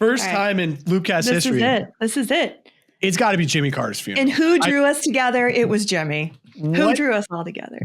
First time in Loopcast history. This is it. It's got to be Jimmy Carter's funeral. And who drew us together? It was Jimmy. Who drew us all together?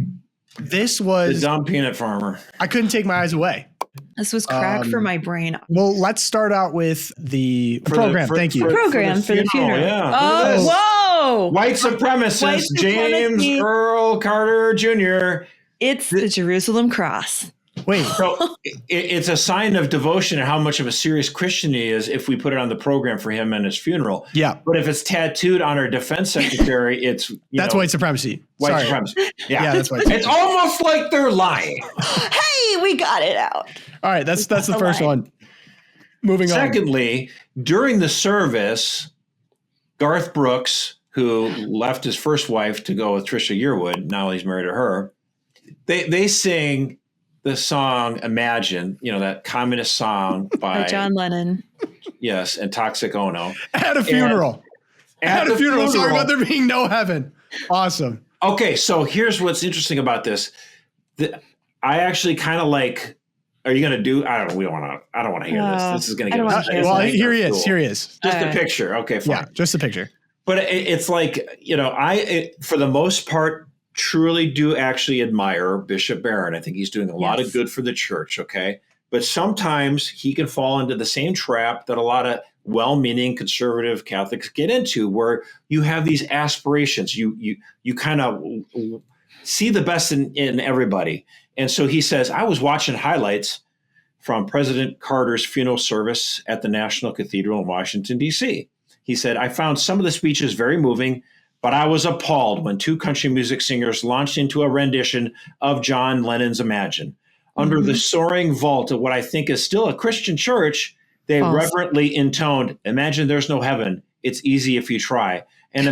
This was the dumb peanut farmer. I couldn't take my eyes away. This was crack for my brain. Well, let's start out with the program. Thank you. The program for the funeral. Yeah. Oh, whoa. White supremacist James Earl Carter Jr. It's the Jerusalem Cross. Wait. So it's a sign of devotion and how much of a serious Christian he is if we put it on the program for him and his funeral. Yeah. But if it's tattooed on our defense secretary, it's that's white supremacy. White supremacy. Yeah, that's white supremacy. It's almost like they're lying. Hey, we got it out. All right, that's the first one. Moving on. Secondly, during the service, Garth Brooks, who left his first wife to go with Trisha Yearwood, now he's married to her, they sing the song Imagine, that communist song by John Lennon. Yes, and Toxic Ono. At a funeral. At a funeral. Sorry about there being no heaven. Awesome. Okay, so here's what's interesting about this. I actually kind of like, are you going to do, I don't want to hear this. This is going to get us. Well, here he is. Here he is. Just a picture. Okay, fine. Yeah, just a picture. But it's like, for the most part, truly do actually admire Bishop Barron. I think he's doing a lot of good for the church, okay? But sometimes he can fall into the same trap that a lot of well-meaning conservative Catholics get into, where you have these aspirations. You kind of see the best in everybody. And so he says, I was watching highlights from President Carter's funeral service at the National Cathedral in Washington, D.C. He said, I found some of the speeches very moving, but I was appalled when two country music singers launched into a rendition of John Lennon's Imagine. Under the soaring vault of what I think is still a Christian church, they reverently intoned, Imagine there's no heaven. It's easy if you try. And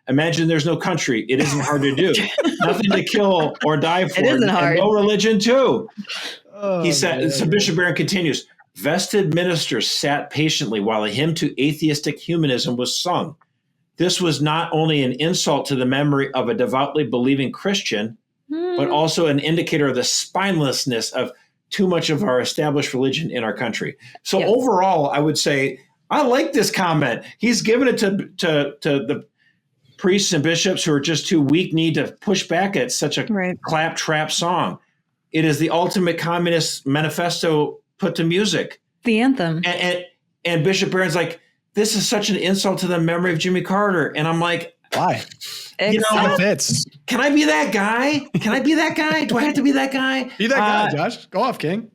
imagine there's no country. It isn't hard to do. Nothing to kill or die for. It isn't hard. And no religion too. He said, so Bishop Barron continues, vested ministers sat patiently while a hymn to atheistic humanism was sung. This was not only an insult to the memory of a devoutly believing Christian, but also an indicator of the spinelessness of too much of our established religion in our country. So overall, I would say, I like this comment. He's given it to the priests and bishops who are just too weak-kneed to push back at such a claptrap song. It is the ultimate communist manifesto put to music. The anthem. And Bishop Barron's like, this is such an insult to the memory of Jimmy Carter. And I'm like, why? It fits. Can I be that guy? Can I be that guy? Do I have to be that guy? Be that guy, Josh. Go off, King.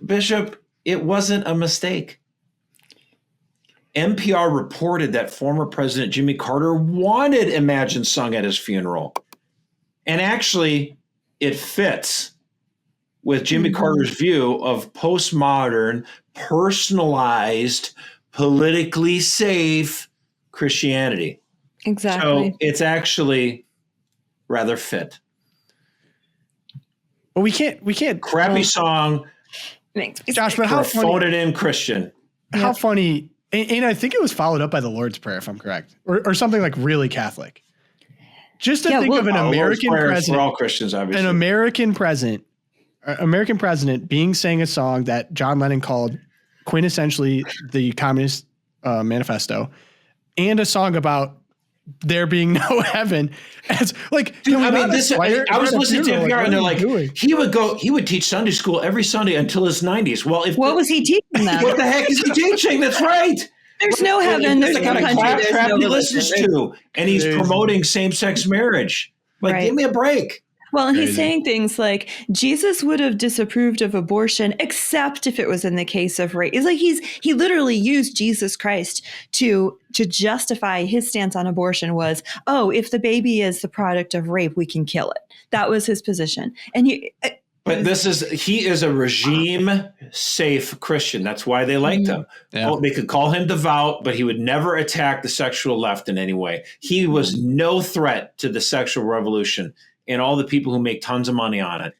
Bishop, it wasn't a mistake. NPR reported that former President Jimmy Carter wanted Imagine sung at his funeral. And actually, it fits with Jimmy Carter's view of postmodern, personalized, politically safe Christianity. Exactly. So it's actually rather fit. Well, we can't crappy song. Josh, but how funny? Phone it in Christian. How funny. And I think it was followed up by the Lord's Prayer, if I'm correct, or something like really Catholic. Just to think of an American president, for all Christians, obviously, an American president being sang a song that John Lennon called quintessentially the Communist Manifesto, and a song about there being no heaven. It's like, dude, I was listening to NPR and they're like, he would teach Sunday school every Sunday until his 90s. Well, what was he teaching then? What the heck is he teaching? That's right. There's no heaven. There's the kind of claptrap he listens to, and he's promoting same-sex marriage. Like, give me a break. Well, and he's saying things like Jesus would have disapproved of abortion, except if it was in the case of rape. It's like he literally used Jesus Christ to justify his stance on abortion was, if the baby is the product of rape, we can kill it. That was his position. And he is a regime safe Christian. That's why they liked him. Yeah. They could call him devout, but he would never attack the sexual left in any way. He was no threat to the sexual revolution and all the people who make tons of money on it.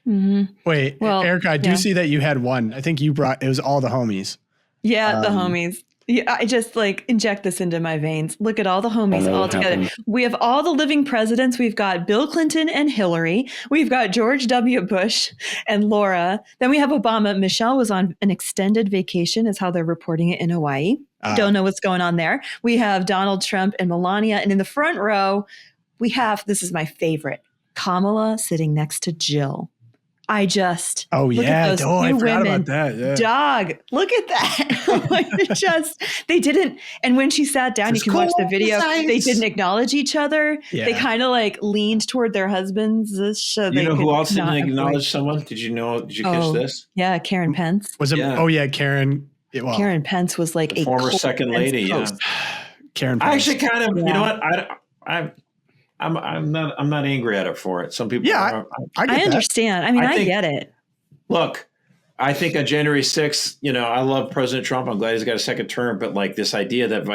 Mm-hmm. Wait, Erica, I do see that you had one. I think you brought, it was all the homies. Yeah, the homies. Yeah, I just like inject this into my veins. Look at all the homies all together. happened. We have all the living presidents. We've got Bill Clinton and Hillary. We've got George W. Bush and Laura. Then we have Obama. Michelle was on an extended vacation, is how they're reporting it in Hawaii. Don't know what's going on there. We have Donald Trump and Melania. And in the front row, we have, this is my favorite, Kamala sitting next to Jill. I just look at those two I forgot women. about that. Yeah. Dog, look at that. Like, they didn't. And when she sat down, you can watch the video. They didn't acknowledge each other. Yeah. They kind of like leaned toward their husbands. So You know who else didn't acknowledge someone? Did you catch this? Yeah, Karen Pence. Was it? Yeah. Oh yeah, Karen. Well, Karen Pence was like The former second lady. Yeah. Karen Pence. I actually kind of, you know what? I'm not angry at it for it. Some people. Yeah, I get I that. understand. I mean, I get it. Look, I think on January 6th, I love President Trump. I'm glad he's got a second term. But like this idea that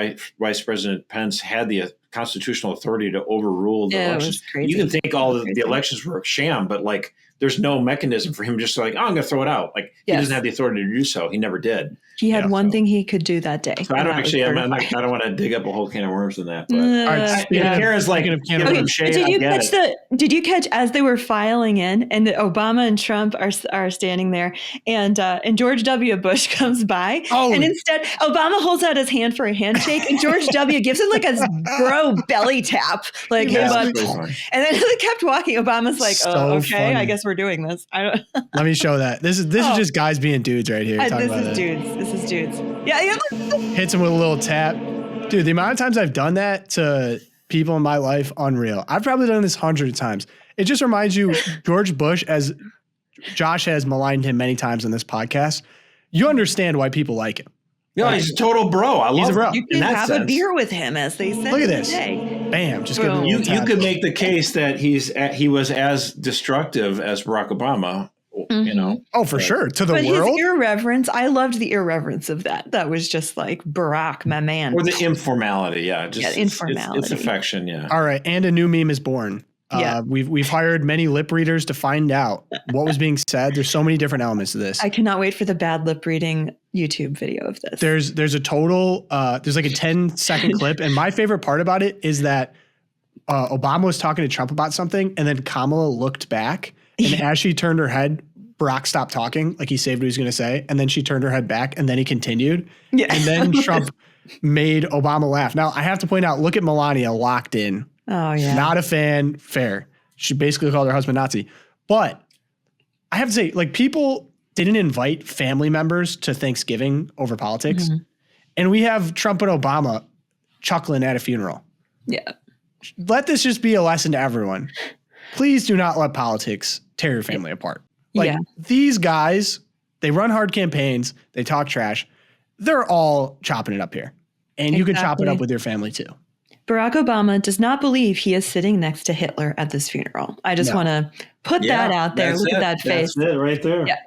Vice President Pence had the constitutional authority to overrule the elections. It was crazy. You can think all of the elections were a sham, but like there's no mechanism for him just to like, I'm going to throw it out. Like he doesn't have the authority to do so. He never did. He had one thing he could do that day. So I don't actually. I don't want to dig up a whole can of worms in that. But Karen's like, did you catch as they were filing in, and Obama and Trump are standing there, and George W. Bush comes by, and instead Obama holds out his hand for a handshake, and George W. gives him like a bro belly tap, like hey bud, and then they kept walking. Obama's like, okay, funny. I guess we're doing this. Let me show that. This is just guys being dudes right here. This is dudes. Yeah. Hits him with a little tap. Dude, the amount of times I've done that to people in my life, unreal. I've probably done this hundreds of times. It just reminds you, George Bush, as Josh has maligned him many times on this podcast, you understand why people like him. No, he's a total bro. I love him. You can have a beer with him, as they said. Look at this. Bam. Just give him a little tap. You could make the case that he was as destructive as Barack Obama. Oh, for sure. To the world. His irreverence, I loved the irreverence of that. That was just like Barack, my man. Or the informality, informality. It's affection, yeah. All right, and a new meme is born. Yeah. We've hired many lip readers to find out what was being said. There's so many different elements to this. I cannot wait for the bad lip reading YouTube video of this. There's a total there's like a 10-second clip, and my favorite part about it is that Obama was talking to Trump about something, and then Kamala looked back, and as she turned her head, Barack stopped talking, like he saved what he was going to say, and then she turned her head back, and then he continued. Yeah. And then Trump made Obama laugh. Now, I have to point out, look at Melania locked in. Oh, yeah. Not a fan, fair. She basically called her husband Nazi. But I have to say, like, people didn't invite family members to Thanksgiving over politics. Mm-hmm. And we have Trump and Obama chuckling at a funeral. Yeah. Let this just be a lesson to everyone. Please do not let politics tear your family apart. Like these guys, they run hard campaigns. They talk trash. They're all chopping it up here. And you can chop it up with your family too. Barack Obama does not believe he is sitting next to Hitler at this funeral. I just want to put that out there. Look at that face. That's it right there. Yeah.